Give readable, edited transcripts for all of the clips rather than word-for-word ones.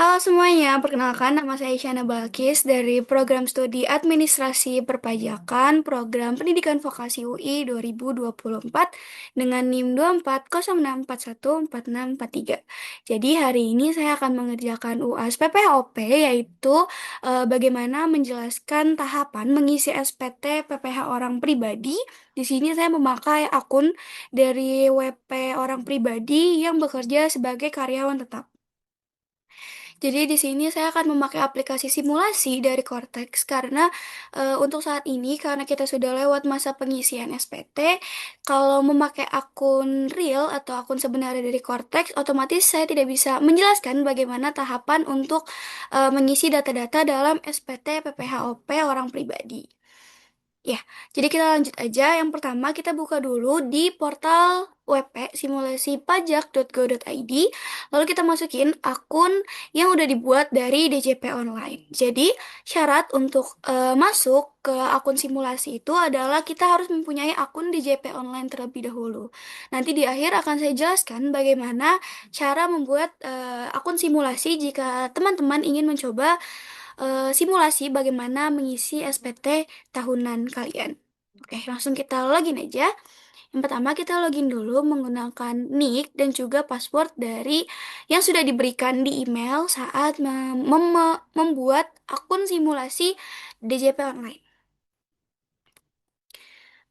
Halo semuanya, perkenalkan nama saya Isyana Balkis dari Program Studi Administrasi Perpajakan Program Pendidikan Vokasi UI 2024 dengan NIM 2406414643. Jadi hari ini saya akan mengerjakan UAS PPHOP yaitu bagaimana menjelaskan tahapan mengisi SPT PPH orang pribadi. Di sini saya memakai akun dari WP orang pribadi yang bekerja sebagai karyawan tetap. Jadi di sini saya akan memakai aplikasi simulasi dari Cortex karena untuk saat ini karena kita sudah lewat masa pengisian SPT, kalau memakai akun real atau akun sebenarnya dari Cortex, otomatis saya tidak bisa menjelaskan bagaimana tahapan untuk mengisi data-data dalam SPT PPHOP orang pribadi. Ya, jadi kita lanjut aja. Yang pertama kita buka dulu di portal WP simulasi-pajak.go.id. Lalu kita masukin akun yang udah dibuat dari DJP Online. Jadi syarat untuk masuk ke akun simulasi itu adalah kita harus mempunyai akun DJP Online terlebih dahulu. Nanti di akhir akan saya jelaskan bagaimana cara membuat akun simulasi jika teman-teman ingin mencoba simulasi bagaimana mengisi SPT tahunan kalian. Oke, langsung kita login aja. Yang pertama kita login dulu menggunakan nick dan juga password dari yang sudah diberikan di email saat membuat akun simulasi DJP online.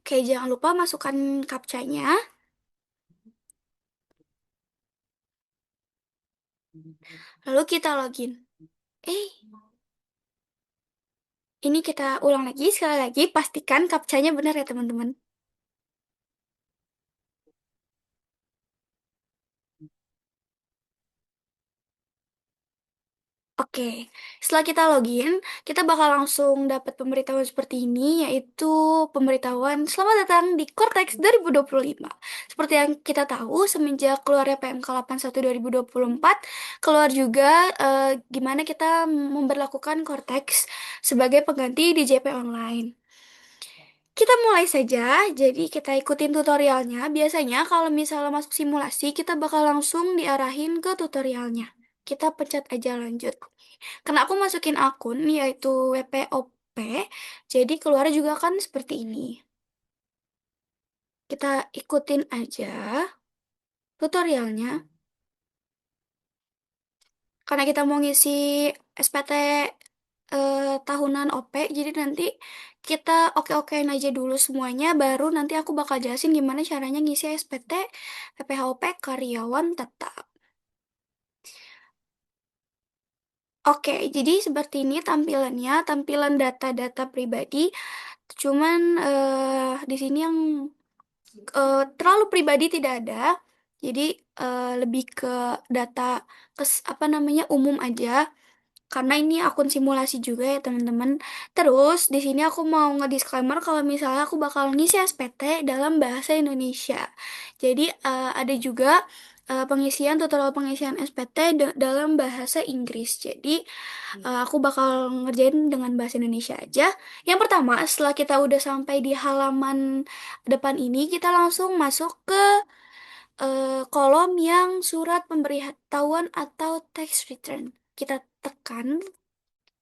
Oke, jangan lupa masukkan captcha-nya. Lalu kita login. Eh, ini kita ulang lagi, sekali lagi, pastikan captcha-nya benar ya teman-teman. Oke, setelah kita login, kita bakal langsung dapat pemberitahuan seperti ini, yaitu pemberitahuan selamat datang di Cortex 2025. Seperti yang kita tahu, semenjak keluarnya PMK 81 2024, keluar juga gimana kita memberlakukan Cortex sebagai pengganti di JP Online. Kita mulai saja, jadi kita ikutin tutorialnya. Biasanya kalau misalnya masuk simulasi, kita bakal langsung diarahin ke tutorialnya. Kita pencet aja lanjut. Karena aku masukin akun yaitu WPOP, jadi keluar juga kan seperti ini. Kita ikutin aja tutorialnya. Karena kita mau ngisi SPT tahunan OP, jadi nanti kita oke-okein aja dulu semuanya, baru nanti aku bakal jelasin gimana caranya ngisi SPT PPHOP karyawan tetap. Oke, jadi seperti ini tampilannya, tampilan data-data pribadi. Cuman di sini yang terlalu pribadi tidak ada. Jadi lebih ke data apa namanya umum aja. Karena ini akun simulasi juga ya teman-teman. Terus di sini aku mau nge-disclaimer kalau misalnya aku bakal ngisi SPT dalam bahasa Indonesia. Jadi ada juga pengisian tutorial pengisian SPT dalam bahasa Inggris. Jadi aku bakal ngerjain dengan bahasa Indonesia aja. Yang pertama, setelah kita udah sampai di halaman depan ini, kita langsung masuk ke kolom yang surat pemberitahuan atau tax return. Kita tekan,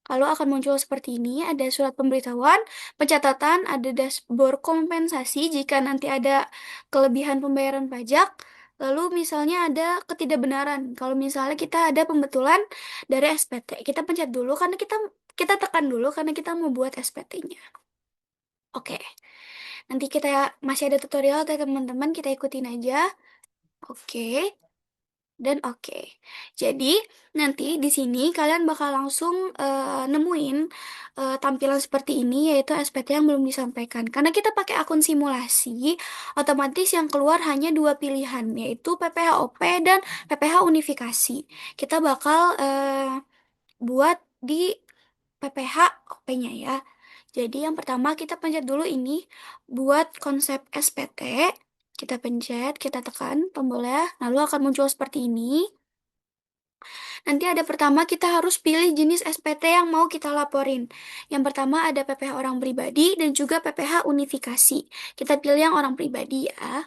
lalu akan muncul seperti ini, ada surat pemberitahuan, pencatatan, ada dashboard kompensasi jika nanti ada kelebihan pembayaran pajak, lalu misalnya ada ketidakbenaran. Kalau misalnya kita ada pembetulan dari SPT, kita pencet dulu karena kita tekan dulu karena kita mau buat SPT-nya. Oke, nanti kita masih ada tutorial ya teman-teman, kita ikutin aja. Oke. Dan oke. Jadi, nanti di sini kalian bakal langsung nemuin tampilan seperti ini, yaitu SPT yang belum disampaikan. Karena kita pakai akun simulasi, otomatis yang keluar hanya dua pilihan, yaitu PPHOP dan PPH unifikasi. Kita bakal buat di PPHOP-nya ya. Jadi yang pertama kita pencet dulu ini buat konsep SPT. Kita pencet, kita tekan tombol ya, lalu akan muncul seperti ini. Nanti ada pertama kita harus pilih jenis SPT yang mau kita laporin. Yang pertama ada PPH orang pribadi dan juga PPH unifikasi. Kita pilih yang orang pribadi ya.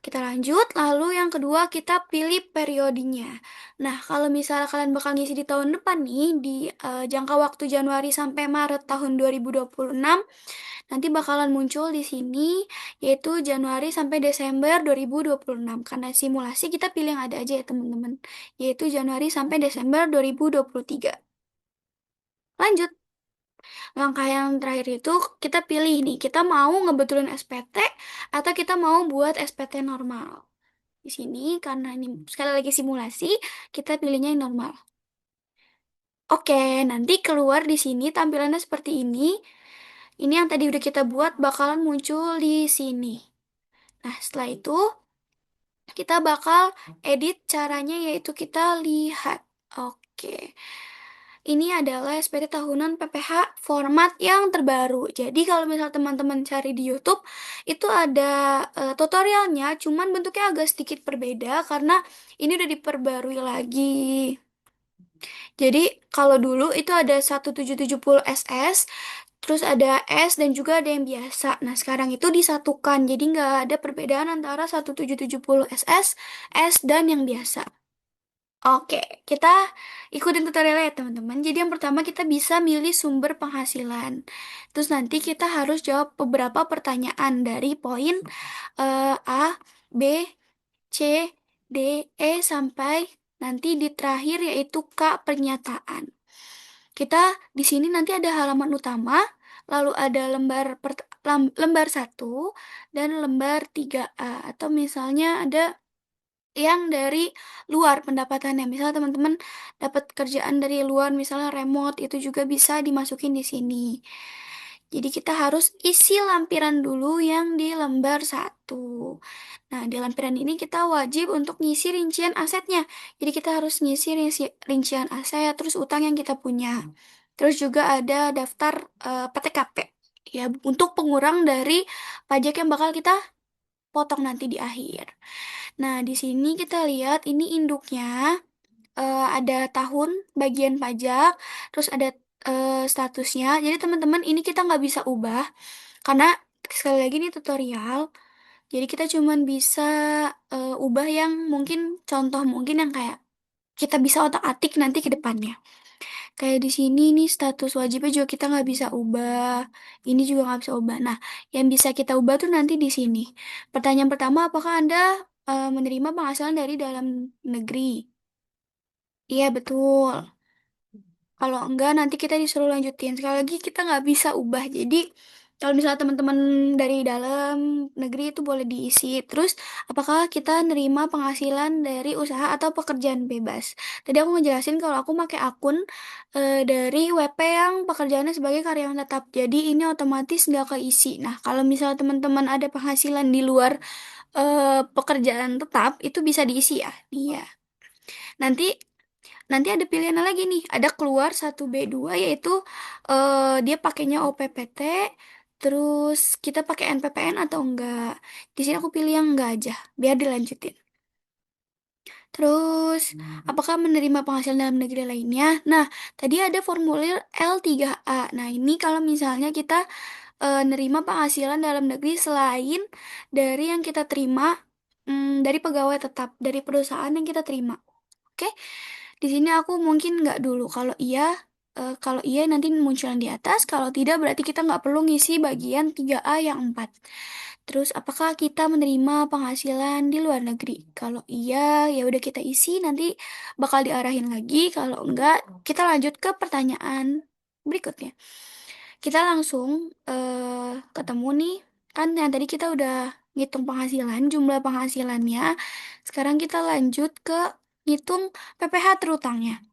Kita lanjut, lalu yang kedua kita pilih periodenya. Nah, kalau misalnya kalian bakal ngisi di tahun depan nih, di jangka waktu Januari sampai Maret tahun 2026, nanti bakalan muncul di sini, yaitu Januari sampai Desember 2026. Karena simulasi kita pilih yang ada aja ya teman-teman, yaitu Januari sampai Desember 2023. Lanjut, langkah yang terakhir itu kita pilih nih, kita mau ngebetulin SPT atau kita mau buat SPT normal. Di sini karena ini sekali lagi simulasi, kita pilihnya yang normal. Oke, nanti keluar di sini tampilannya seperti ini. Ini yang tadi udah kita buat bakalan muncul di sini. Nah, setelah itu kita bakal edit caranya yaitu kita lihat. Oke. Ini adalah SPT tahunan PPH format yang terbaru. Jadi kalau misal teman-teman cari di YouTube, itu ada tutorialnya, cuman bentuknya agak sedikit berbeda karena ini udah diperbarui lagi. Jadi kalau dulu itu ada 1770 SS, terus ada S dan juga ada yang biasa. Nah sekarang itu disatukan, jadi nggak ada perbedaan antara 1770 SS, S dan yang biasa. Oke, kita ikutin tutorialnya ya teman-teman. Jadi yang pertama kita bisa milih sumber penghasilan. Terus nanti kita harus jawab beberapa pertanyaan dari poin A, B, C, D, E sampai nanti di terakhir yaitu K pernyataan. Kita di sini nanti ada halaman utama, lalu ada lembar 1 dan lembar 3A atau misalnya ada yang dari luar pendapatannya. Misalnya teman-teman dapat kerjaan dari luar, misalnya remote, itu juga bisa dimasukin di sini. Jadi kita harus isi lampiran dulu yang di lembar 1. Nah, di lampiran ini kita wajib untuk ngisi rincian asetnya. Jadi kita harus ngisi rincian aset, terus utang yang kita punya. Terus juga ada daftar PTKP. Ya, untuk pengurang dari pajak yang bakal kita potong nanti di akhir. Nah, di sini kita lihat ini induknya ada tahun bagian pajak, terus ada statusnya. Jadi teman-teman ini kita nggak bisa ubah karena sekali lagi ini tutorial. Jadi kita cuman bisa ubah yang mungkin contoh mungkin yang kayak kita bisa otak-atik nanti ke depannya. Kayak di sini nih status wajibnya juga kita nggak bisa ubah. Ini juga nggak bisa ubah. Nah, yang bisa kita ubah tuh nanti di sini. Pertanyaan pertama, apakah Anda menerima penghasilan dari dalam negeri? Iya, betul. Kalau enggak, nanti kita disuruh lanjutin. Sekali lagi, kita nggak bisa ubah. Jadi, kalau misalnya teman-teman dari dalam negeri itu boleh diisi. Terus, apakah kita nerima penghasilan dari usaha atau pekerjaan bebas? Tadi aku ngejelasin kalau aku pakai akun dari WP yang pekerjaannya sebagai karyawan tetap. Jadi, ini otomatis nggak keisi. Nah, kalau misalnya teman-teman ada penghasilan di luar pekerjaan tetap, itu bisa diisi ya. Iya. Nanti Nanti ada pilihan lagi nih, ada keluar 1B2 yaitu dia pakainya OPPT, terus kita pakai NPPN atau enggak. Di sini aku pilih yang enggak aja, biar dilanjutin. Terus, apakah menerima penghasilan dalam negeri lainnya? Nah, tadi ada formulir L3A. Nah, ini kalau misalnya kita nerima penghasilan dalam negeri selain dari yang kita terima dari pegawai tetap, dari perusahaan yang kita terima. Oke, di sini aku mungkin nggak dulu. Kalau iya nanti munculan di atas. Kalau tidak berarti kita nggak perlu ngisi bagian 3A yang 4. Terus apakah kita menerima penghasilan di luar negeri? Kalau iya, ya udah kita isi nanti bakal diarahin lagi. Kalau enggak, kita lanjut ke pertanyaan berikutnya. Kita langsung ketemu nih, kan yang tadi kita udah ngitung penghasilan, jumlah penghasilannya. Sekarang kita lanjut ke ngitung PPh terutangnya.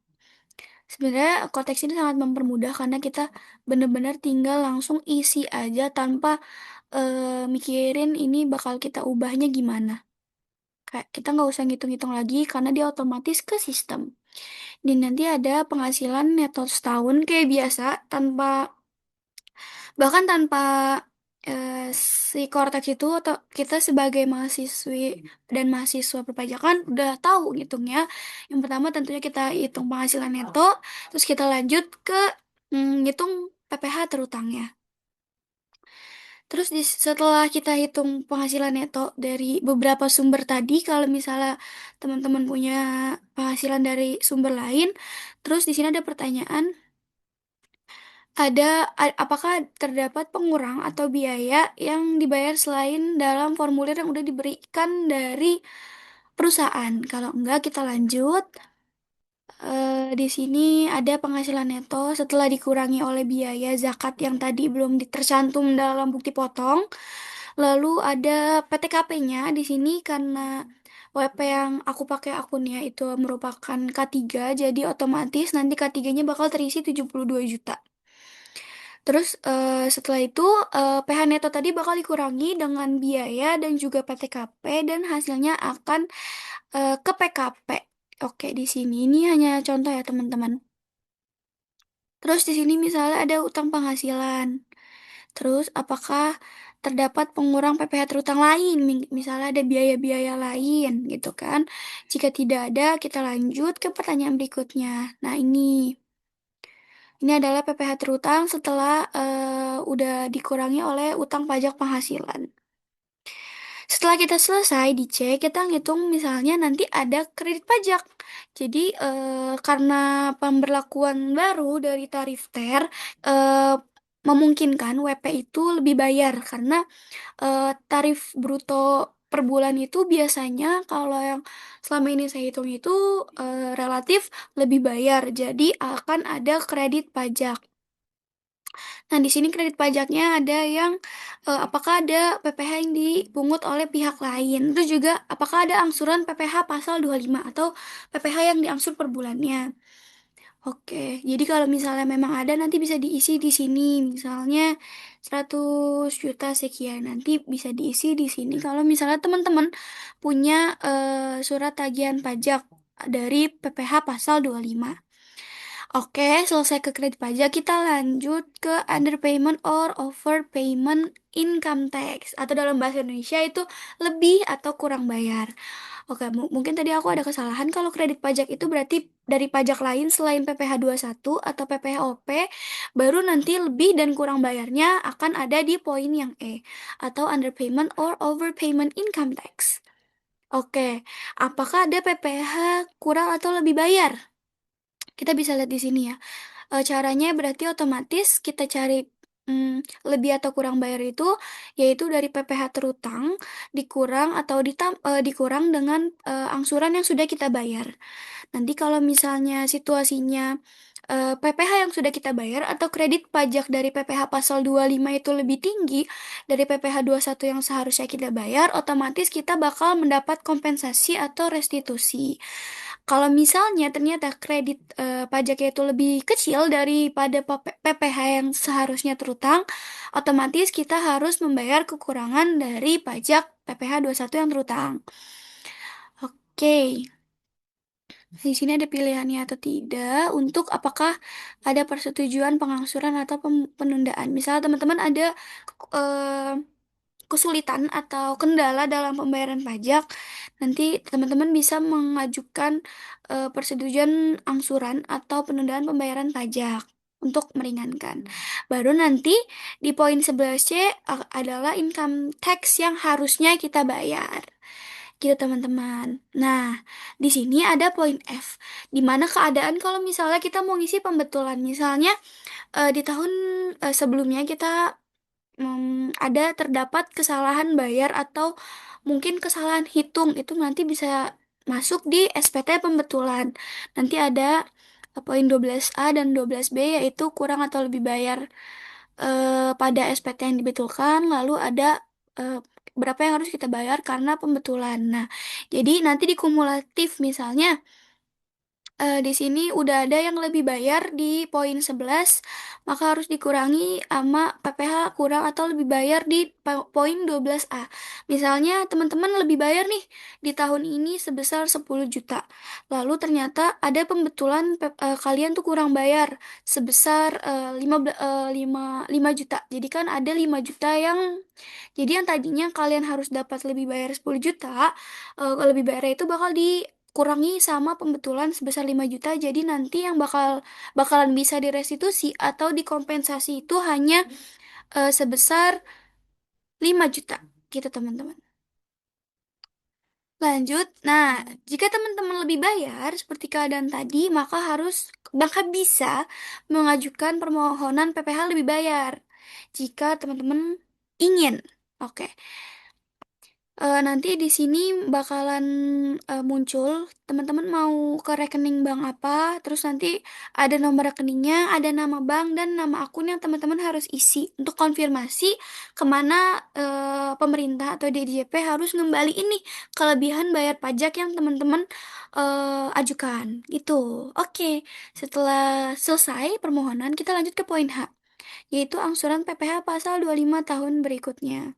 Sebenarnya konteks ini sangat mempermudah karena kita benar-benar tinggal langsung isi aja tanpa mikirin ini bakal kita ubahnya gimana. Kayak kita nggak usah ngitung-ngitung lagi karena dia otomatis ke sistem. Dan nanti ada penghasilan neto setahun kayak biasa bahkan tanpa si Cortex itu atau kita sebagai mahasiswi dan mahasiswa perpajakan udah tahu ngitungnya. Yang pertama tentunya kita hitung penghasilan neto, terus kita lanjut ke ngitung PPh terutangnya. Terus setelah kita hitung penghasilan neto dari beberapa sumber tadi, kalau misalnya teman-teman punya penghasilan dari sumber lain, terus di sini ada pertanyaan, apakah terdapat pengurang atau biaya yang dibayar selain dalam formulir yang udah diberikan dari perusahaan? Kalau enggak, kita lanjut. Di sini ada penghasilan neto setelah dikurangi oleh biaya zakat yang tadi belum tercantum dalam bukti potong. Lalu ada PTKP-nya di sini karena WP yang aku pakai akunnya itu merupakan K3, jadi otomatis nanti K3-nya bakal terisi 72 juta. Terus setelah itu PH neto tadi bakal dikurangi dengan biaya dan juga PTKP dan hasilnya akan ke PKP. Oke, di sini ini hanya contoh ya teman-teman. Terus di sini misalnya ada utang penghasilan. Terus apakah terdapat pengurang PPh terutang lain? Misalnya ada biaya-biaya lain gitu kan. Jika tidak ada, kita lanjut ke pertanyaan berikutnya. Nah, ini adalah PPh terutang setelah udah dikurangi oleh utang pajak penghasilan. Setelah kita selesai dicek, kita ngitung misalnya nanti ada kredit pajak. Jadi karena pemberlakuan baru dari tarif TER eh, memungkinkan WP itu lebih bayar karena tarif bruto per bulan itu biasanya kalau yang selama ini saya hitung itu relatif lebih bayar. Jadi akan ada kredit pajak. Nah, di sini kredit pajaknya ada yang apakah ada PPh yang dipungut oleh pihak lain. Terus juga apakah ada angsuran PPh pasal 25 atau PPh yang diangsur per bulannya. Oke, jadi kalau misalnya memang ada nanti bisa diisi di sini. Misalnya 100 juta sekian nanti bisa diisi di sini. Kalau misalnya teman-teman punya surat tagihan pajak dari PPh pasal 25. Oke, selesai ke kredit pajak, kita lanjut ke underpayment or overpayment income tax. Atau dalam bahasa Indonesia itu lebih atau kurang bayar. Oke, mungkin tadi aku ada kesalahan. Kalau kredit pajak itu berarti dari pajak lain selain PPh satu atau PPh-OP, baru nanti lebih dan kurang bayarnya akan ada di poin yang E, atau underpayment or overpayment income tax. Oke, apakah ada PPh kurang atau lebih bayar? Kita bisa lihat di sini ya. Caranya berarti otomatis kita cari lebih atau kurang bayar itu yaitu dari PPh terutang dikurang atau dikurang dengan angsuran yang sudah kita bayar. Nanti kalau misalnya situasinya PPh yang sudah kita bayar atau kredit pajak dari PPh pasal 25 itu lebih tinggi dari PPh satu yang seharusnya kita bayar, otomatis kita bakal mendapat kompensasi atau restitusi. Kalau misalnya ternyata kredit pajaknya itu lebih kecil daripada PPh yang seharusnya terutang, otomatis kita harus membayar kekurangan dari pajak PPh satu yang terutang. Oke, di sini ada pilihannya atau tidak untuk apakah ada persetujuan pengangsuran atau penundaan. Misalnya teman-teman ada eh, kesulitan atau kendala dalam pembayaran pajak, nanti teman-teman bisa mengajukan persetujuan angsuran atau penundaan pembayaran pajak untuk meringankan. Baru nanti di poin 11C adalah income tax yang harusnya kita bayar. Gitu teman-teman. Nah, di sini ada poin F, di mana keadaan kalau misalnya kita mau ngisi pembetulan. Misalnya di tahun sebelumnya kita ada terdapat kesalahan bayar atau mungkin kesalahan hitung itu nanti bisa masuk di SPT pembetulan. Nanti ada poin 12A dan 12B yaitu kurang atau lebih bayar pada SPT yang dibetulkan, lalu ada eh, berapa yang harus kita bayar karena pembetulan. Nah, jadi nanti dikumulatif misalnya di sini udah ada yang lebih bayar di poin 11, maka harus dikurangi sama PPh kurang atau lebih bayar di poin 12A. Misalnya teman-teman lebih bayar nih di tahun ini sebesar 10 juta. Lalu ternyata ada pembetulan kalian tuh kurang bayar sebesar 5 juta. Jadi kan ada 5 juta yang tadinya kalian harus dapat lebih bayar 10 juta, lebih bayar itu bakal dikurangi sama pembetulan sebesar 5 juta. Jadi nanti yang bakalan bisa direstitusi atau dikompensasi itu hanya sebesar 5 juta gitu teman-teman. Lanjut, nah jika teman-teman lebih bayar seperti keadaan tadi, maka bisa mengajukan permohonan PPh lebih bayar jika teman-teman ingin. Oke. Nanti di sini bakalan muncul teman-teman mau ke rekening bank apa, terus nanti ada nomor rekeningnya, ada nama bank dan nama akun yang teman-teman harus isi untuk konfirmasi kemana pemerintah atau DJP harus ngembali ini kelebihan bayar pajak yang teman-teman ajukan. Gitu. Oke, setelah selesai permohonan, kita lanjut ke poin H, yaitu angsuran PPh pasal 25 tahun berikutnya.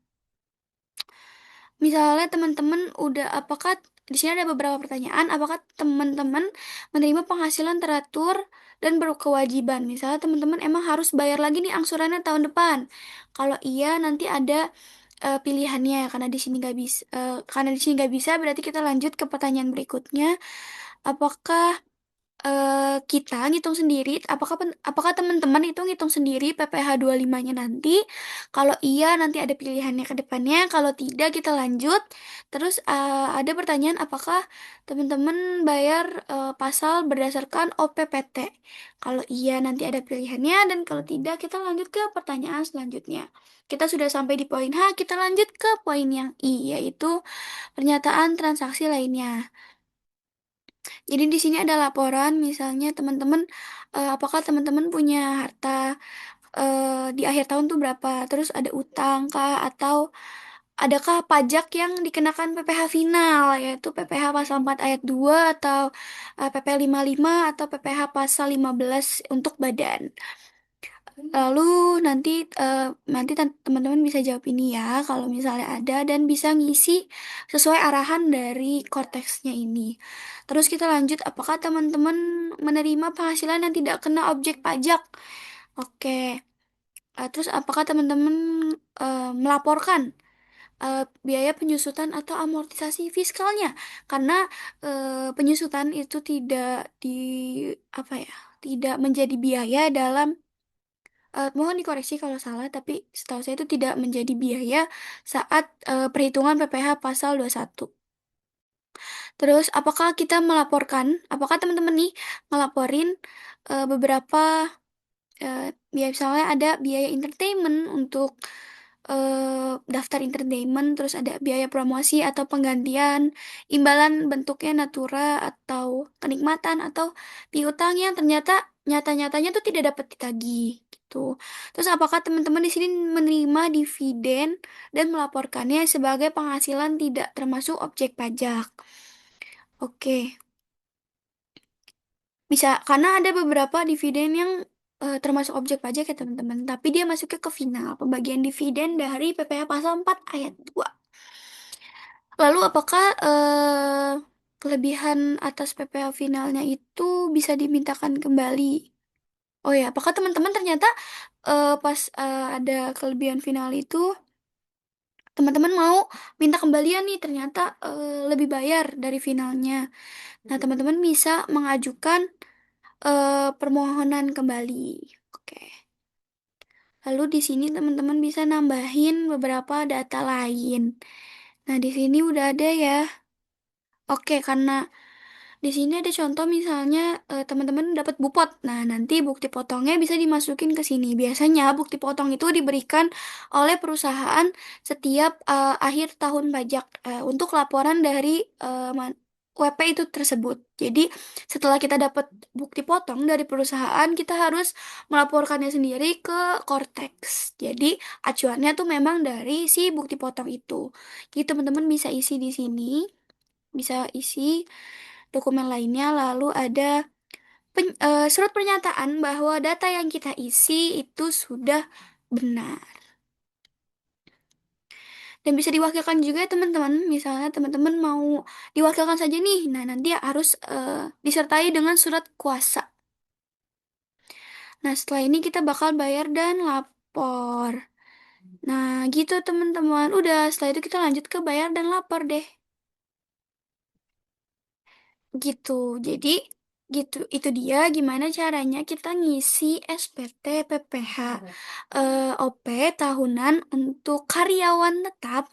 Misalnya teman-teman apakah di sini ada beberapa pertanyaan, apakah teman-teman menerima penghasilan teratur dan berkewajiban? Misalnya teman-teman emang harus bayar lagi nih angsurannya tahun depan. Kalau iya nanti ada pilihannya karena di sini nggak bisa, karena di sini nggak bisa berarti kita lanjut ke pertanyaan berikutnya. Apakah kita ngitung sendiri, apakah teman-teman itu ngitung sendiri PPh 25-nya nanti? Kalau iya, nanti ada pilihannya ke depannya. Kalau tidak, kita lanjut. Terus ada pertanyaan, apakah teman-teman bayar pasal berdasarkan OPPT? Kalau iya, nanti ada pilihannya. Dan kalau tidak, kita lanjut ke pertanyaan selanjutnya. Kita sudah sampai di poin H, kita lanjut ke poin yang I, yaitu pernyataan transaksi lainnya. Jadi di sini ada laporan, misalnya teman-teman, apakah teman-teman punya harta di akhir tahun tuh berapa, terus ada utang kah, atau adakah pajak yang dikenakan PPh final, yaitu PPh pasal 4 ayat 2 atau PP 55 atau PPh pasal 15 untuk badan. Lalu nanti teman-teman bisa jawab ini ya kalau misalnya ada dan bisa ngisi sesuai arahan dari korteksnya ini. Terus kita lanjut, apakah teman-teman menerima penghasilan yang tidak kena objek pajak? Oke. Terus apakah teman-teman melaporkan biaya penyusutan atau amortisasi fiskalnya? Karena penyusutan itu apa ya, tidak menjadi biaya dalam. Mohon dikoreksi kalau salah, tapi setahu saya itu tidak menjadi biaya saat perhitungan PPh pasal 21. Terus, apakah teman-teman nih ngelaporin beberapa biaya, misalnya ada biaya entertainment untuk daftar entertainment, terus ada biaya promosi atau penggantian, imbalan bentuknya natura atau kenikmatan atau piutang yang ternyata nyata-nyatanya tuh tidak dapat ditagih gitu. Terus apakah teman-teman di sini menerima dividen dan melaporkannya sebagai penghasilan tidak termasuk objek pajak? Oke. Bisa, karena ada beberapa dividen yang termasuk objek pajak ya teman-teman, tapi dia masuknya ke final, pembagian dividen dari PPh pasal 4 ayat 2. Lalu apakah kelebihan atas PPh finalnya itu bisa dimintakan kembali? Oh ya, apakah teman-teman ternyata pas ada kelebihan final itu, teman-teman mau minta kembalian nih, ternyata lebih bayar dari finalnya. Nah, teman-teman bisa mengajukan permohonan kembali. Oke. Lalu di sini teman-teman bisa nambahin beberapa data lain. Nah, di sini udah ada ya. Oke, karena di sini ada contoh misalnya teman-teman dapat bupot. Nah, nanti bukti potongnya bisa dimasukin ke sini. Biasanya bukti potong itu diberikan oleh perusahaan setiap akhir tahun pajak untuk laporan dari WP itu tersebut. Jadi, setelah kita dapat bukti potong dari perusahaan, kita harus melaporkannya sendiri ke Cortex. Jadi, acuannya tuh memang dari si bukti potong itu. Jadi, teman-teman bisa isi di sini, bisa isi dokumen lainnya, lalu ada surat pernyataan bahwa data yang kita isi itu sudah benar. Dan bisa diwakilkan juga ya teman-teman, misalnya teman-teman mau diwakilkan saja nih, nah nanti harus disertai dengan surat kuasa. Nah setelah ini kita bakal bayar dan lapor. Nah gitu teman-teman, udah setelah itu kita lanjut ke bayar dan lapor deh. Gitu, jadi Gitu, itu dia gimana caranya kita ngisi SPT PPH OP tahunan untuk karyawan tetap.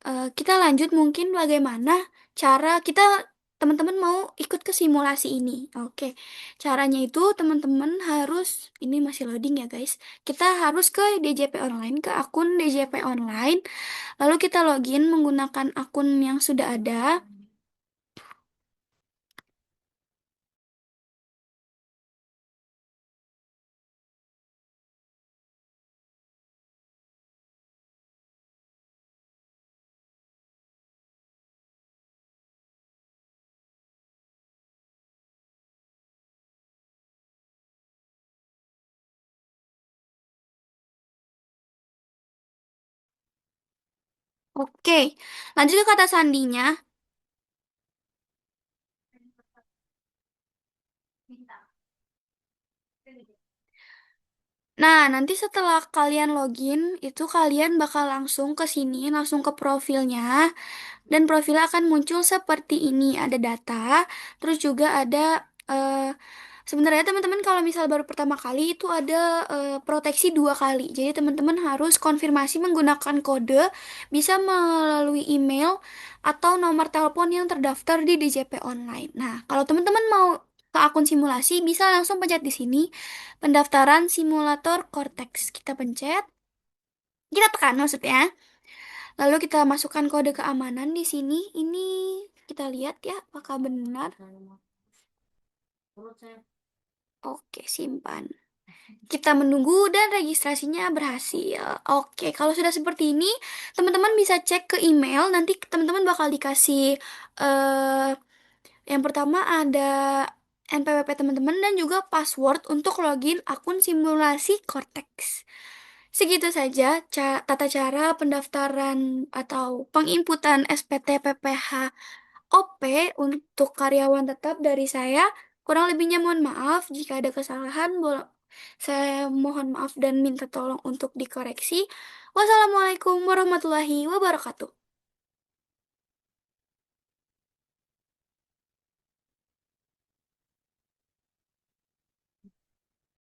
Kita lanjut mungkin bagaimana cara kita teman-teman mau ikut ke simulasi ini. Oke, caranya itu teman-teman harus ini masih loading ya guys. Kita harus ke DJP online, ke akun DJP online, lalu kita login menggunakan akun yang sudah ada. Oke, lanjut ke kata sandinya. Nah, nanti setelah kalian login, itu kalian bakal langsung ke sini, langsung ke profilnya. Dan profilnya akan muncul seperti ini. Ada data, terus juga ada sebenarnya teman-teman kalau misal baru pertama kali itu ada proteksi 2 kali. Jadi teman-teman harus konfirmasi menggunakan kode, bisa melalui email atau nomor telepon yang terdaftar di DJP online. Nah, kalau teman-teman mau ke akun simulasi, bisa langsung pencet di sini, pendaftaran simulator Cortex. Kita pencet, kita tekan maksudnya. Lalu kita masukkan kode keamanan di sini. Ini kita lihat ya apakah benar. Oke, simpan. Kita menunggu dan registrasinya berhasil. Oke, kalau sudah seperti ini, teman-teman bisa cek ke email. Nanti teman-teman bakal dikasih eh yang pertama ada NPWP teman-teman dan juga password untuk login akun simulasi Cortex. Segitu saja tata cara pendaftaran atau penginputan SPT PPH OP untuk karyawan tetap dari saya. Kurang lebihnya mohon maaf jika ada kesalahan. Saya mohon maaf dan minta tolong untuk dikoreksi. Wassalamualaikum warahmatullahi wabarakatuh.